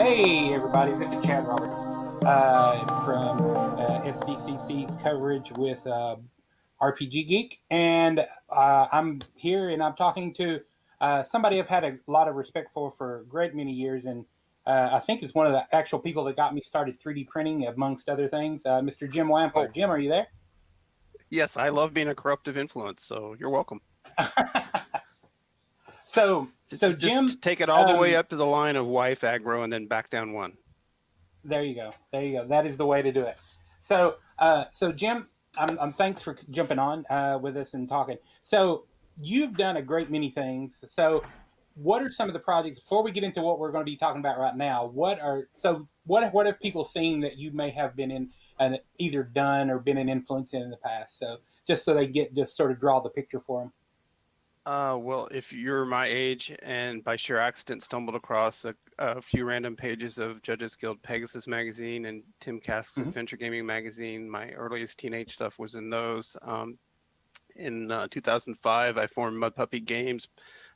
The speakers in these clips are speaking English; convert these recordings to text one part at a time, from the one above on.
Hey everybody, this is Chad Roberts from SDCC's coverage with RPG Geek, and I'm here and I'm talking to somebody I've had a lot of respect for a great many years, and I think it's one of the actual people that got me started 3D printing, amongst other things, Mr. Jim Wamper. Oh, Jim, are you there? yes, I love being a corruptive influence, so you're welcome. So Just Jim, take it all the way up to the line of wife aggro and then back down one. there you go. There you go. That is the way to do it. So Jim, I'm thanks for jumping on with us and talking. So you've done a great many things. So what are some of the projects before we get into what we're going to be talking about right now? What have people seen that you may have been in and either done or been an influence in the past? So just so they get just sort of draw the picture for them. Well, if you're my age and by sheer accident stumbled across a few random pages of Judges Guild Pegasus magazine and Tim Kask's Mm-hmm. Adventure Gaming magazine, my earliest teenage stuff was in those. In 2005, I formed Mudpuppy Games,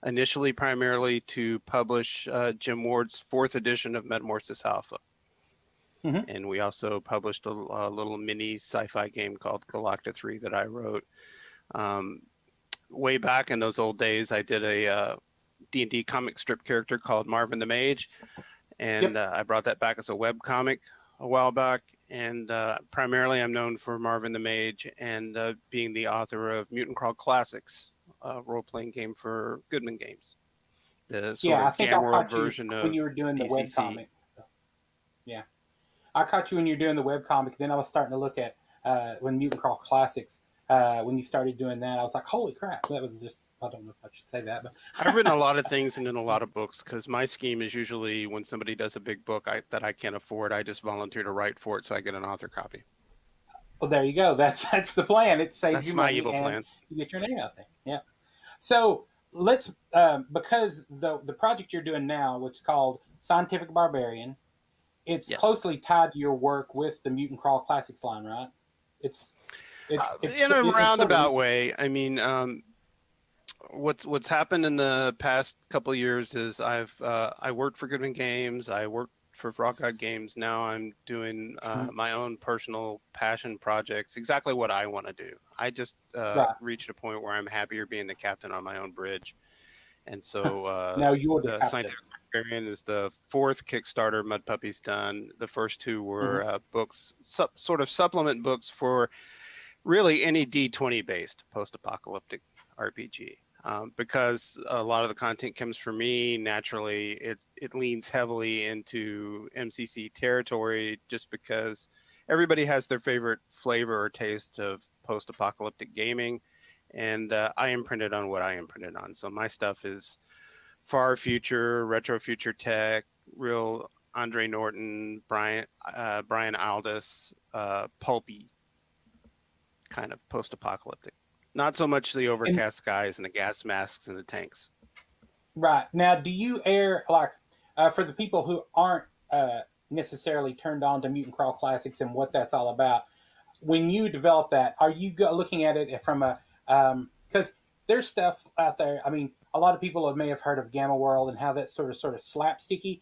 initially primarily to publish Jim Ward's fourth edition of Metamorphosis Alpha. Mm-hmm. And we also published a little mini sci-fi game called Galacta 3 that I wrote. Way back in those old days, I did a D&D comic strip character called Marvin the Mage, and Yep. I brought that back as a web comic a while back. And primarily, I'm known for Marvin the Mage and being the author of Mutant Crawl Classics, a role-playing game for Goodman Games, the sort Yeah, I of think I Gamworld caught you version when of you were doing the web TCC. comic. So, yeah. I caught you when you were doing the web comic. Then I was starting to look at when Mutant Crawl Classics. When you started doing that, I was like, "Holy crap!" That was just—I don't know if I should say that, but I've written a lot of things and in a lot of books because my scheme is usually when somebody does a big book that I can't afford, I just volunteer to write for it so I get an author copy. well, there you go. That's the plan. It saves That's you my money evil and plan. you get your name out there. Yeah. So let's because the project you're doing now, which is called Scientific Barbarian, it's Yes. closely tied to your work with the Mutant Crawl Classics line, right? It's In a it's sort of roundabout way, I mean, what's happened in the past couple of years is I worked for Goodman Games, I worked for Rock God Games. Now I'm doing Mhm. my own personal passion projects, exactly what I want to do. I just Right. reached a point where I'm happier being the captain on my own bridge, and so Now you're the the captain. Scientific Barbarian is the fourth Kickstarter Mud Puppy's done. The first two Hmm. were books, sort of supplement books for really any D20 based post-apocalyptic RPG. Because a lot of the content comes from me naturally, it leans heavily into MCC territory just because everybody has their favorite flavor or taste of post-apocalyptic gaming, and I imprinted on what I imprinted on. So my stuff is far future, retro future tech, real Andre Norton, Brian Aldiss, pulpy kind of post-apocalyptic. Not so much the And overcast skies and the gas masks and the tanks. right now, do you air like for the people who aren't necessarily turned on to Mutant Crawl Classics and what that's all about? When you develop that, are you looking at it from a because there's stuff out there. I mean, a lot of people may have heard of Gamma World and how that's sort of slapsticky.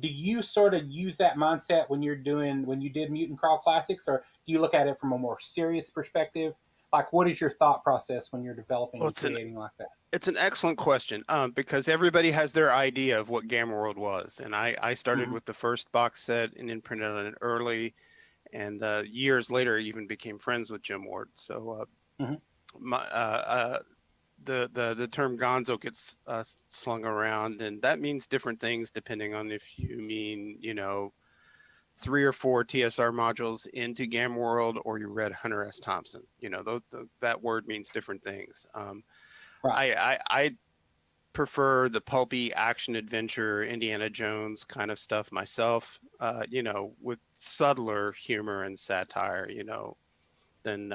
Do you sort of use that mindset when you did Mutant Crawl Classics, or do you look at it from a more serious perspective? Like, what is your thought process when you're developing Well, and creating like that? it's an excellent question because everybody has their idea of what Gamma World was, and I started Mm-hmm. with the first box set and imprinted on it early, and years later even became friends with Jim Ward. So Mm-hmm. my, the term Gonzo gets slung around, and that means different things depending on if you mean 3 or 4 TSR modules into Gamma World or you read Hunter S. Thompson. That word means different things. Right. I prefer the pulpy action adventure Indiana Jones kind of stuff myself. With subtler humor and satire. Than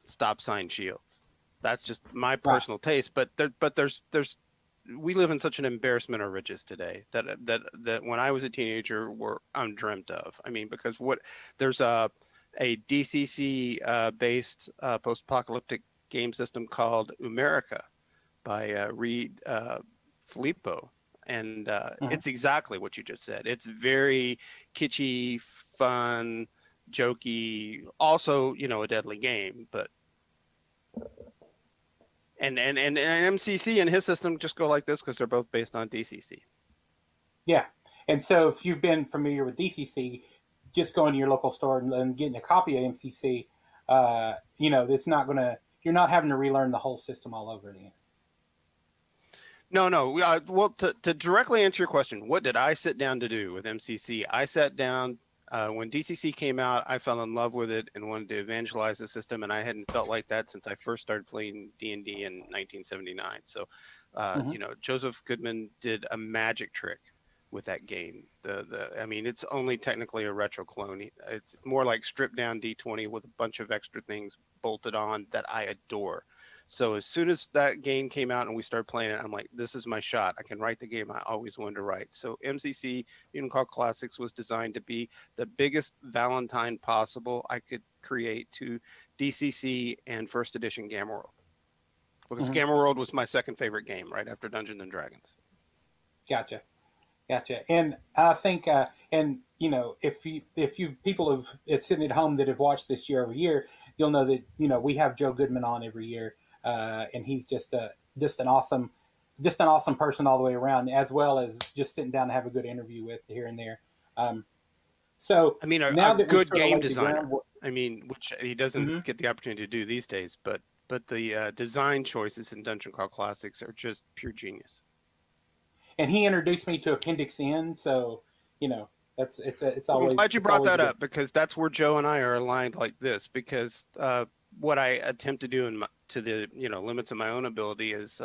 stop sign shields. That's just my Right. personal taste. But there's we live in such an embarrassment of riches today that when I was a teenager were undreamt of. I mean, because there's a DCC based post-apocalyptic game system called Umerica by Reed Filippo, And Mhm. it's exactly what you just said. It's very kitschy, fun, jokey, also, you know, a deadly game. But and MCC and his system just go like this because they're both based on DCC. Yeah. And so if you've been familiar with DCC, just going to your local store and getting a copy of MCC, it's not going to, you're not having to relearn the whole system all over again. No, no. Well, to directly answer your question, what did I sit down to do with MCC? I sat down when DCC came out. I fell in love with it and wanted to evangelize the system, and I hadn't felt like that since I first started playing D&D in 1979. So, Mm-hmm. you know, Joseph Goodman did a magic trick with that game. I mean, it's only technically a retro clone. It's more like stripped down D20 with a bunch of extra things bolted on that I adore. So as soon as that game came out and we started playing it, I'm like, this is my shot. I can write the game I always wanted to write. So MCC, Mutant Call Classics, was designed to be the biggest Valentine possible I could create to DCC and first edition Gamma World. Because Mm-hmm. Gamma World was my second favorite game right after Dungeons and Dragons. Gotcha. And I think, if you people have it's sitting at home that have watched this year over year, you'll know that we have Joe Goodman on every year, and he's just an awesome person all the way around, as well as just sitting down to have a good interview with here and there. So I mean, now a that we've good sort of game laid the designer. groundwork, I mean, which he doesn't mm-hmm. get the opportunity to do these days, but the design choices in Dungeon Crawl Classics are just pure genius. And he introduced me to Appendix N, so that's it's Well, I'm always glad you it's brought always that good. up because that's where Joe and I are aligned like this. Because what I attempt to do to the limits of my own ability is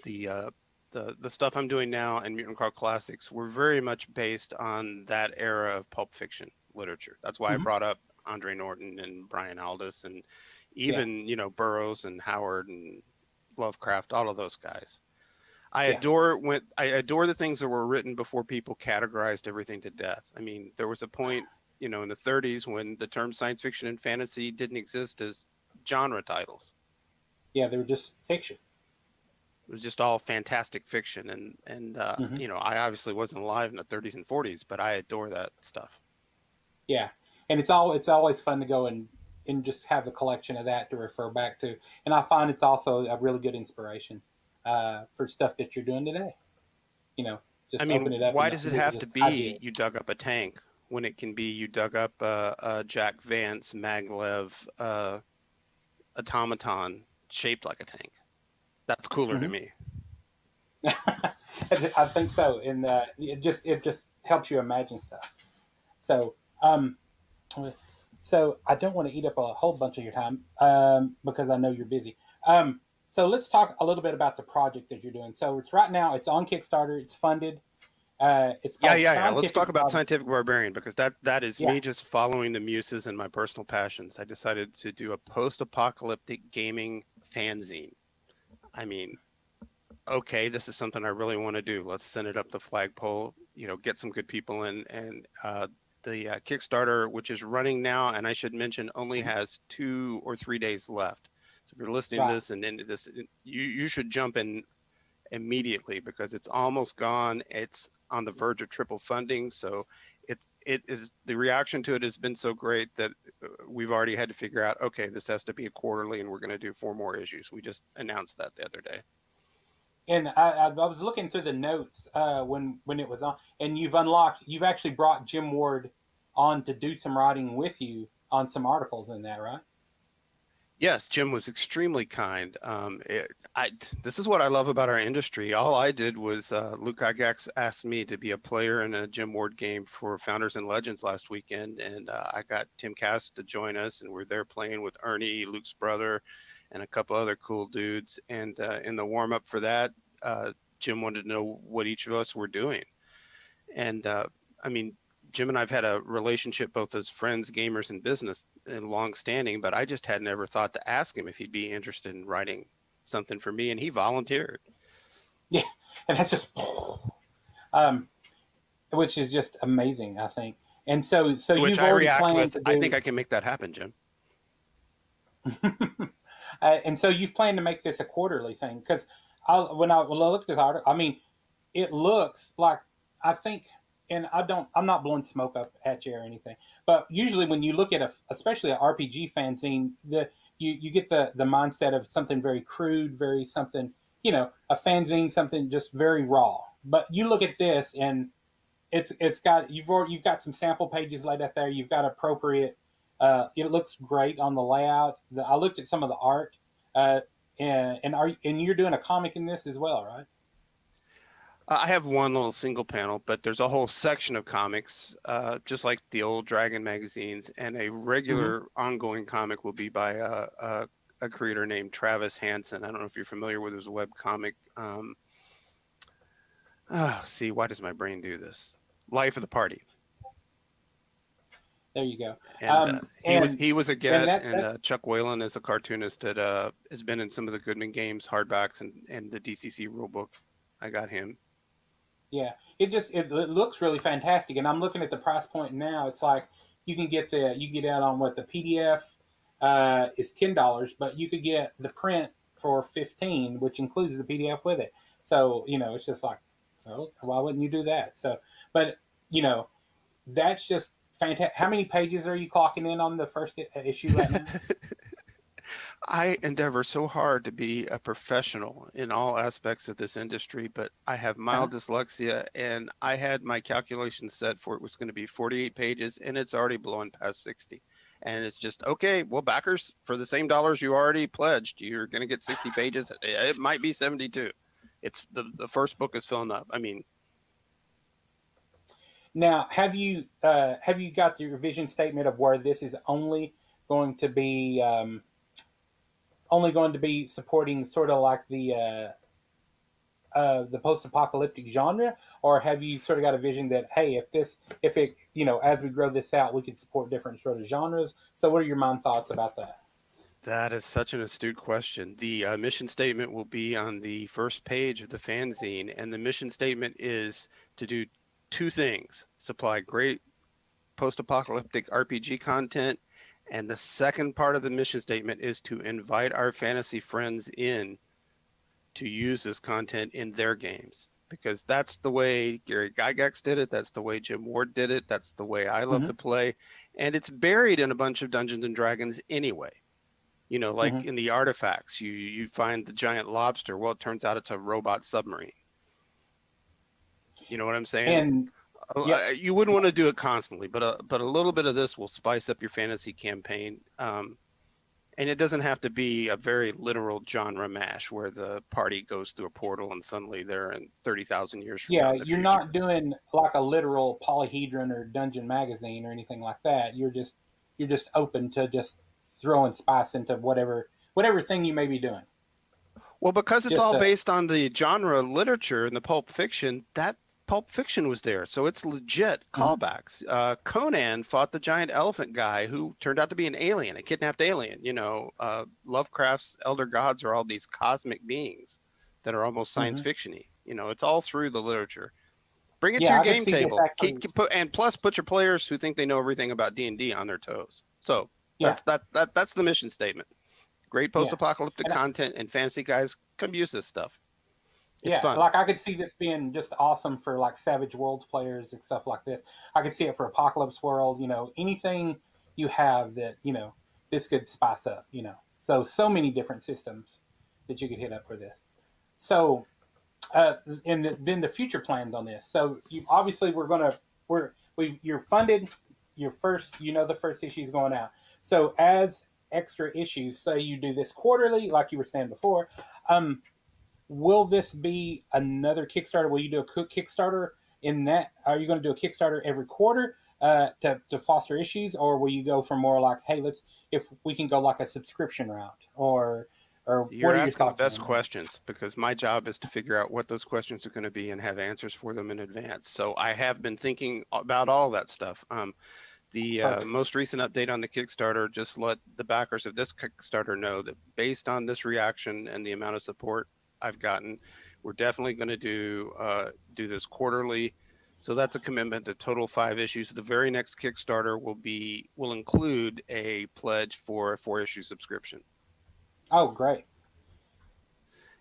the uh, the stuff I'm doing now in Mutant Crawl Classics. We're very much based on that era of pulp fiction literature. That's why I Mm-hmm. brought up Andre Norton and Brian Aldiss and Yeah, even Burroughs and Howard and Lovecraft, all of those guys. yeah, I adore the things that were written before people categorized everything to death. I mean, there was a point, in the 30s when the term science fiction and fantasy didn't exist as genre titles. yeah. They were just fiction. It was just all fantastic fiction, and Mm-hmm. I obviously wasn't alive in the 30s and 40s, but I adore that stuff. Yeah, and it's always fun to go and just have a collection of that to refer back to. And I find it's also a really good inspiration for stuff that you're doing today. I Just open mean, it up why and does it there's have to just be ideas. you dug up a tank when it can be you dug up a Jack Vance maglev automaton shaped like a tank? That's cooler to Mm-hmm. me. I think so, and it just helps you imagine stuff. So um, so I don't want to eat up a whole bunch of your time because I know you're busy. So let's talk a little bit about the project that you're doing. So it's right now it's on Kickstarter. It's funded. It's Yeah, called yeah, yeah. Let's talk Scientific about Barb. Scientific Barbarian because that is Yeah, me just following the muses and my personal passions. I decided to do a post-apocalyptic gaming fanzine. I mean, okay, this is something I really want to do. Let's send it up the flagpole, get some good people in. And the Kickstarter, which is running now, and I should mention, only has 2 or 3 days left. So if you're listening to right. this and into this, you should jump in immediately because it's almost gone. It's on the verge of triple funding. So it is the reaction to it has been so great that we've already had to figure out, okay, this has to be a quarterly and we're going to do 4 more issues. We just announced that the other day. And I was looking through the notes when it was on, and you've actually brought Jim Ward on to do some writing with you on some articles in that, right? Yes, Jim was extremely kind. This is what I love about our industry. All I did was Luke Gygax asked me to be a player in a Jim Ward game for Founders and Legends last weekend, and I got Tim Cass to join us, and we're there playing with Ernie, Luke's brother, and a couple other cool dudes. And in the warm up for that, Jim wanted to know what each of us were doing, and I mean, Jim and I've had a relationship both as friends, gamers, and business and long standing, but I just had never thought to ask him if he'd be interested in writing something for me, and he volunteered. Yeah, and that's just um, which is just amazing, I think. And so To which you've I already react planned with, to I think do, I can make that happen, Jim. and so you've planned to make this a quarterly thing because when I looked at the article, I mean, it looks like, I think, and I'm not blowing smoke up at you or anything, but usually when you look at especially an RPG fanzine, you get the mindset of something very crude, very something, a fanzine, something just very raw. But you look at this and it's got, you've got some sample pages laid out there. You've got appropriate. It looks great on the layout. I looked at some of the art, and you're doing a comic in this as well, right? I have one little single panel, but there's a whole section of comics, just like the old Dragon magazines, and a Mm-hmm. regular ongoing comic will be by a creator named Travis Hansen. I don't know if you're familiar with his web comic. See, why does my brain do this? Life of the Party. There you go. And And he was a and get, and that's Chuck Whalen is a cartoonist that has been in some of the Goodman Games hardbacks and the DCC rulebook. I got him. Yeah, it looks really fantastic, and I'm looking at the price point now. It's like you get out on what the PDF is $10, but you could get the print for 15, which includes the PDF with it. So it's just like, oh, why wouldn't you do that? So, but you know, that's just fantastic. How many pages are you clocking in on the first issue right now? I endeavor so hard to be a professional in all aspects of this industry, but I have Uh-huh. mild dyslexia, and I had my calculation set for it was going to be 48 pages, and it's already blowing past 60. And it's just, okay, well, backers, for the same dollars you already pledged, you're going to get 60 pages. It might be 72. It's the first book is filling up. I mean, Now, have you got your vision statement of where this is going to be only going to be supporting sort of like the post-apocalyptic genre, or have you sort of got a vision that, hey, if it as we grow this out, we could support different sort of genres? So, what are your mind thoughts about that? that is such an astute question. The mission statement will be on the first page of the fanzine, and the mission statement is to do two things: supply great post-apocalyptic RPG content, and the second part of the mission statement is to invite our fantasy friends in to use this content in their games. Because that's the way Gary Gygax did it. That's the way Jim Ward did it. That's the way I love Mm-hmm. to play. And it's buried in a bunch of Dungeons and Dragons anyway. Like Mm-hmm. in the artifacts, you find the giant lobster. Well, it turns out it's a robot submarine. You know what I'm saying? And yep. You wouldn't want to do it constantly, but a little bit of this will spice up your fantasy campaign. And it doesn't have to be a very literal genre mash where the party goes through a portal and suddenly they're in 30,000 years from now Yeah, in the you're future. not doing like a literal polyhedron or dungeon magazine or anything like that. You're just open to just throwing spice into whatever thing you may be doing. Well, because it's Just all based on the genre literature and the pulp fiction, that pulp fiction was there. So it's legit Mhm. callbacks. Conan fought the giant elephant guy who turned out to be an alien, a kidnapped alien. Lovecraft's elder gods are all these cosmic beings that are almost science Mhm. fiction-y. It's all through the literature. Bring it to Yeah, your I could game see this table. actually. And plus put your players who think they know everything about D&D on their toes. So Yeah, that's the mission statement. Great yeah, post-apocalyptic and content, and fantasy guys come use this stuff. It's yeah, fun. like I could see this being just awesome for like Savage Worlds players and stuff like this. I could see it for Apocalypse World. Anything you have that this could spice up. So many different systems that you could hit up for this. So then the future plans on this. So you obviously you're funded. The first issue is going out. So as extra issues, say you do this quarterly, like you were saying before. Will this be another Kickstarter? Will you do a Kickstarter in that? Are you going to do a Kickstarter every quarter to foster issues, or will you go for more like, hey, if we can go like a subscription route, or You're what are your asking the thoughts best on that? questions because my job is to figure out what those questions are going to be and have answers for them in advance. So I have been thinking about all that stuff. The Perfect. most recent update on the Kickstarter just let the backers of this Kickstarter know that based on this reaction and the amount of support I've gotten, we're definitely going to do this quarterly. So that's a commitment to total 5 issues. The very next Kickstarter will include a pledge for a 4-issue subscription. Oh, great.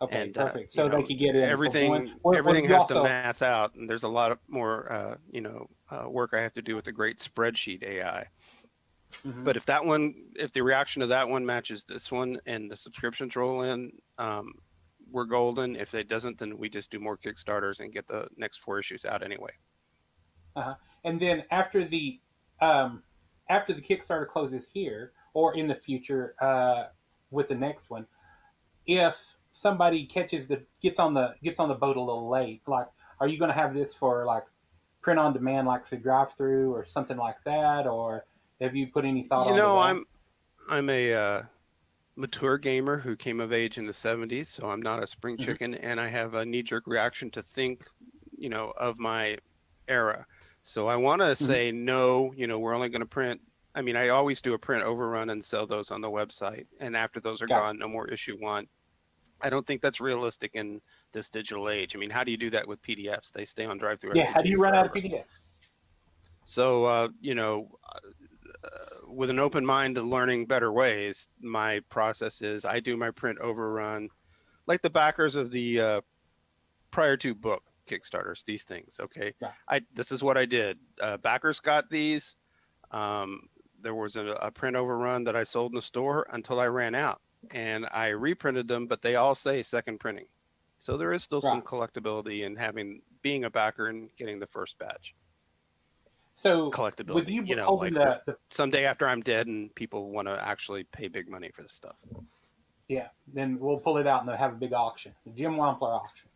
Okay, And perfect. you So they know, could get in for one. What everything you has to also math out, and there's a lot of more work I have to do with the great spreadsheet AI. hmm But if the reaction to that one matches this one and the subscriptions roll in, we're golden. If it doesn't, then we just do more Kickstarters and get the next 4 issues out anyway. and then um, after the Kickstarter closes here or in the future with the next one, if somebody gets on the boat a little late, like, are you going to have this for like print on demand, like the drive through or something like that, or have you put any thought You onto know, that? I'm a mature gamer who came of age in the 70s, so I'm not a spring hmm chicken, and I have a knee-jerk reaction to think, of my era. So I want to hmm say no, we're only going to print. I mean, I always do a print overrun and sell those on the website, and after those are Gotcha. gone, no more issue one. I don't think that's realistic in this digital age. I mean, how do you do that with PDFs? They stay on Drive Through Yeah. How do RPG you run out of forever. PDFs? So, with an open mind to learning better ways, my process is I do my print overrun, like the backers of the prior to book Kickstarters. These things, okay. Right. This is what I did. Backers got these. There was a print overrun that I sold in the store until I ran out, and I reprinted them, but they all say second printing. So there is still some Right. collectability in being a backer and getting the first batch. So with Collectability, you holding like the someday after I'm dead and people want to actually pay big money for this stuff. yeah, then we'll pull it out and have a big auction, the Jim Wampler auction.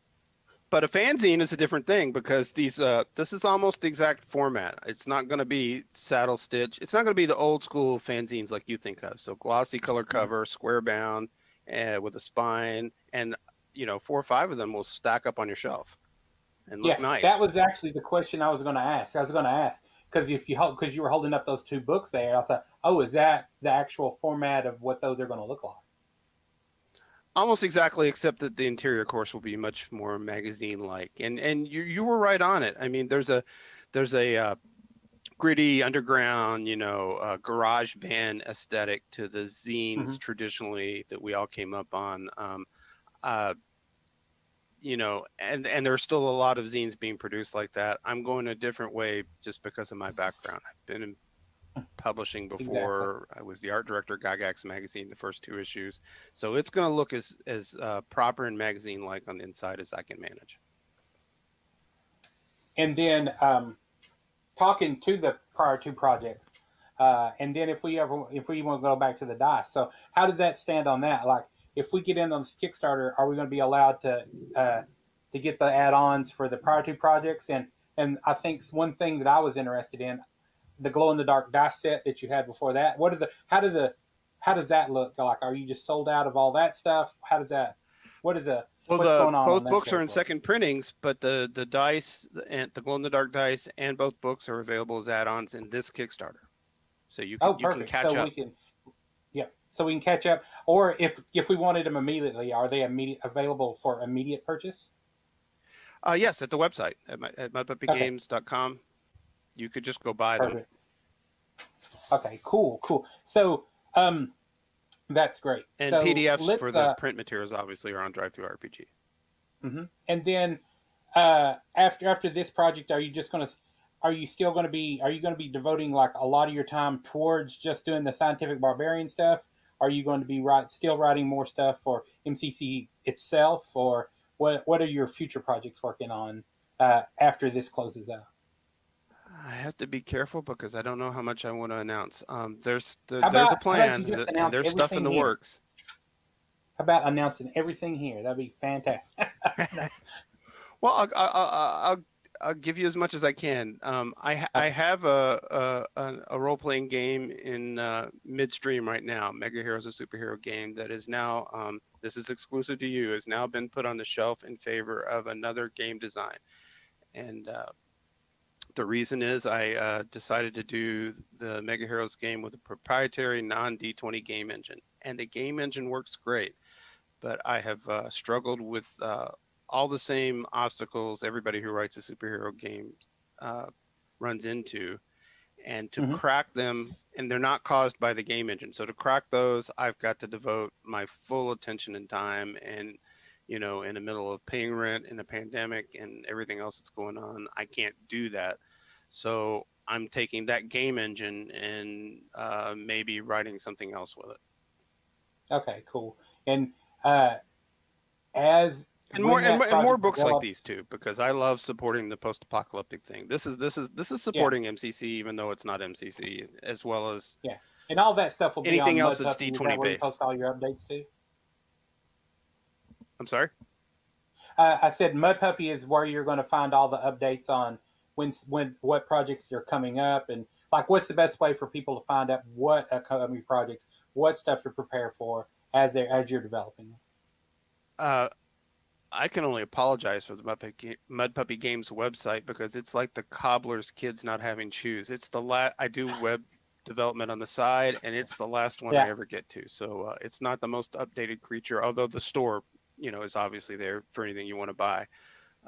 But a fanzine is a different thing because this is almost the exact format. It's not going to be saddle stitch. It's not going to be the old school fanzines like you think of. So glossy color Mhm. cover, square bound, with a spine, and 4 or 5 of them will stack up on your shelf and look Yeah, that nice. was actually the question I was going to ask. I was going to ask because if you because you were holding up those two books there, I said, "Oh, is that the actual format of what those are going to look like?" Almost exactly, except that the interior course will be much more magazine-like. And you were right on it. I mean, there's a gritty underground, garage band aesthetic to the hmm zines traditionally that we all came up on. Uh, and there's still a lot of zines being produced like that. I'm going a different way just because of my background. I've been in publishing Exactly. before. I was the art director of Gygax magazine, the first 2 issues. So it's going to look as proper and magazine like on the inside as I can manage. And then talking to the prior two projects, and then if we want to go back to the dice, so how did that stand on that? Like, if we get in on this Kickstarter, are we going to be allowed to get the add-ons for the prior two projects? And I think one thing that I was interested in, the glow in the dark dice set that you had before that. What are the how does that look like? Are you just sold out of all that stuff? How does that? What is the Well, what's going on both that books are in category? second printings, but the dice and the glow in the dark dice and both books are available as add-ons in this Kickstarter. So Oh, you can perfect. So catch we up. can so we can catch up. Or if we wanted them immediately, are they available for immediate purchase? Yes, at the website at Okay, mudpuppygames.com. You could just go buy them. perfect. Okay, cool. So that's great. And So PDFs for let's the print materials obviously are on Drive Through RPG. and then after this project, are you still going to be are you going to be devoting like a lot of your time towards just doing the scientific barbarian stuff? Are you going to be still writing more stuff for MCC itself, or what are your future projects working on after this closes out? I have to be careful because I don't know how much I want to announce. There's a How about you plan just and announce there's stuff in everything the here? works. How about announcing everything here? That'd be fantastic. Well, I'll give you as much as I can. I Okay, have a role playing game in midstream right now. Mega Heroes, a superhero game that is now this is exclusive to you. Has now been put on the shelf in favor of another game design, and the reason is I decided to do the Mega Heroes game with a proprietary non D20 game engine, and the game engine works great, but I have struggled with all the same obstacles everybody who writes a superhero game uh, runs into. And to hmm crack them, and they're not caused by the game engine. So to crack those, I've got to devote my full attention and time. And in the middle of paying rent in a pandemic and everything else that's going on. I can't do that. So I'm taking that game engine and maybe writing something else with it. Okay, cool. And uh, as And more when that and more project books like develops, these too, because I love supporting the post-apocalyptic thing. This is yeah, supporting MCC, even though it's not MCC, as well as yeah, and all that stuff will be on anything else that's Mudpuppy. Is D20 that where you based. post all your updates to? I'm sorry. I said Mudpuppy is where you're going to find all the updates on when what projects are coming up, and like what's the best way for people to find out what upcoming projects, what stuff to prepare for as you're developing them. Uh, I can only apologize for the Mudpuppy Games website because it's like the cobbler's kids not having shoes. It's the I do web development on the side, and it's the last one I Yeah, ever get to. So it's not the most updated creature, although the store, is obviously there for anything you want to buy,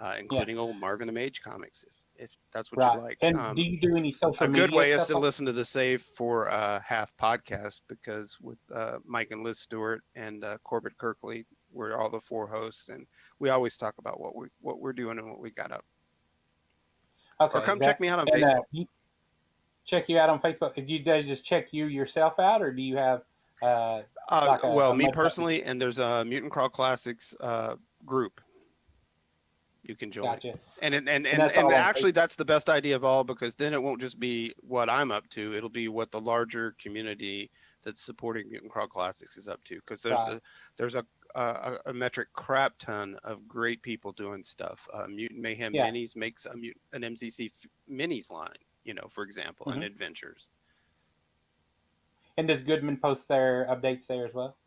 yeah, including old Marvin the Mage comics, if that's what you right. like. And do you do any social A good media way is stuff? to listen to the Save for Half podcast, because with Mike and Liz Stewart and Corbett Kirkley, we're all the four hosts, and we always talk about what we're doing and what we got up. Or Okay, come check me out on and Facebook. check you out on Facebook. Do you just check you yourself out, or do you have like Well, a me Mudpuppy? personally, and there's a Mutant Crawl Classics group you can join. Gotcha. And That's all on actually, Facebook. that's the best idea of all, because then it won't just be what I'm up to; it'll be what the larger community that's supporting Mutant Crawl Classics is up to. Because Right. there's a metric crap ton of great people doing stuff. Mutant Mayhem Yeah. Minis makes an MCC Minis line, for example, and Hmm. adventures. And does Goodman post their updates there as well?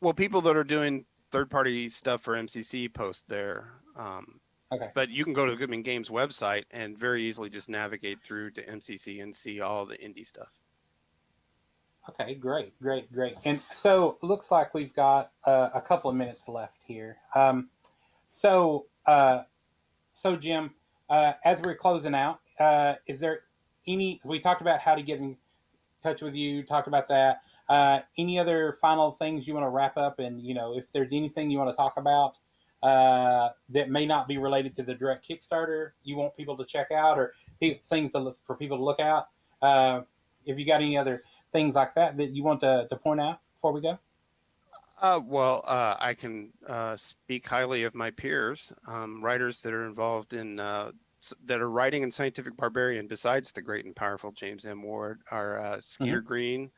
Well, people that are doing third-party stuff for MCC post there. Okay. But you can go to the Goodman Games website and very easily just navigate through to MCC and see all the indie stuff. Okay, great. And so it looks like we've got a couple of minutes left here. So, so Jim, as we're closing out, is there we talked about how to get in touch with you, talked about that. Any other final things you want to wrap up? And, if there's anything you want to talk about that may not be related to the direct Kickstarter you want people to check out, or things for people to look out, if you got any other things like that you want to point out before we go? I can speak highly of my peers, writers that are involved in that are writing in Scientific Barbarian besides the great and powerful James M. Ward, are Skeeter Green,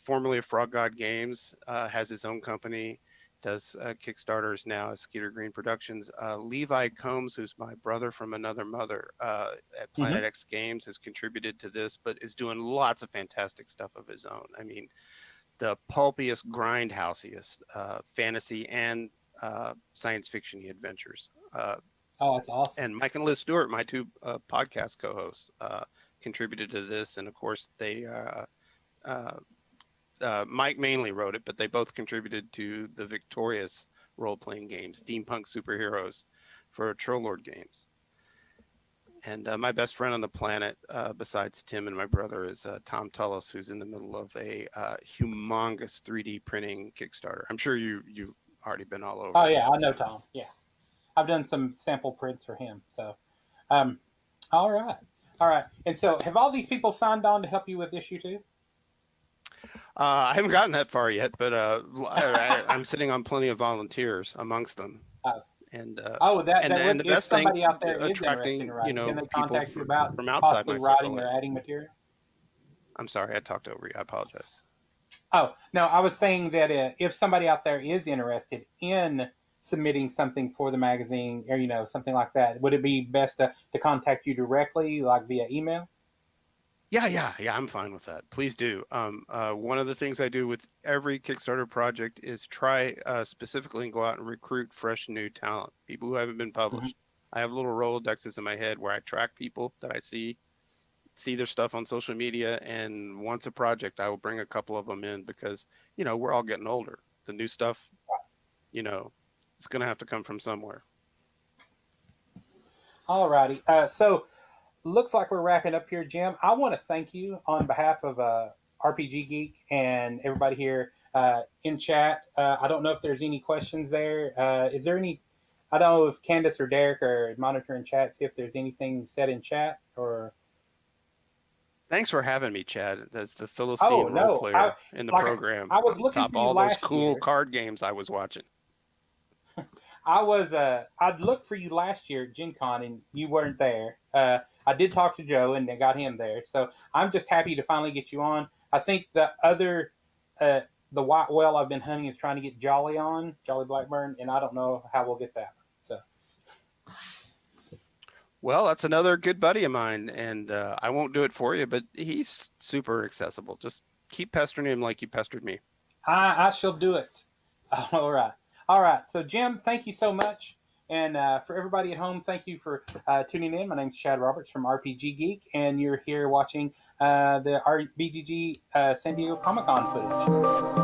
formerly of Frog God Games, has his own company, does Kickstarters now as Skeeter Green Productions. Levi Combs, who's my brother from another mother at Planet X Games, has contributed to this, but is doing lots of fantastic stuff of his own. I mean, the pulpiest, grindhouseiest fantasy and science fiction adventures. Oh, that's awesome. And Mike and Liz Stewart, my two podcast co-hosts, contributed to this. And of course, Mike mainly wrote it, but they both contributed to the victorious role-playing game, Steampunk Superheroes, for Troll Lord Games. And my best friend on the planet, besides Tim and my brother, is Tom Tullis, who's in the middle of a humongous 3D printing Kickstarter. I'm sure you've already been all over. Oh, yeah, I know Tom. Yeah. I've done some sample prints for him. So, all right. And so have all these people signed on to help you with issue 2? I haven't gotten that far yet, but I'm sitting on plenty of volunteers amongst them. And the if best thing, somebody out there is attracting, interested in writing, can they people contact you about from outside possibly my writing circle. or adding material? I'm sorry, I talked over you. I apologize. Oh, no, I was saying that if somebody out there is interested in submitting something for the magazine, or, something like that, would it be best to contact you directly, like via email? Yeah, I'm fine with that. Please do. One of the things I do with every Kickstarter project is try specifically and go out and recruit fresh new talent, people who haven't been published. I have little Rolodexes in my head where I track people that I see their stuff on social media, and once a project, I will bring a couple of them in, because, we're all getting older. The new stuff, it's going to have to come from somewhere. All righty. So looks like we're wrapping up here, Jim. I want to thank you on behalf of RPG Geek and everybody here in chat. I don't know if there's any questions there. Is there any? I don't know if Candace or Derek are monitoring chat. See if there's anything said in chat or. Thanks for having me, Chad. That's the Oh Philistine role no, player in the like program. I was looking Top for you all those last cool year. card games I was watching. I'd looked for you last year at Gen Con and you weren't there. I did talk to Joe and they got him there. So I'm just happy to finally get you on. I think the other, the white whale I've been hunting is trying to get Jolly on, Jolly Blackburn, and I don't know how we'll get that. So. Well, that's another good buddy of mine, and I won't do it for you, but he's super accessible. Just keep pestering him like you pestered me. I shall do it. All right. All right. So, Jim, thank you so much. And for everybody at home, thank you for tuning in. My name's Chad Roberts from RPG Geek, and you're here watching the BGG San Diego Comic Con footage.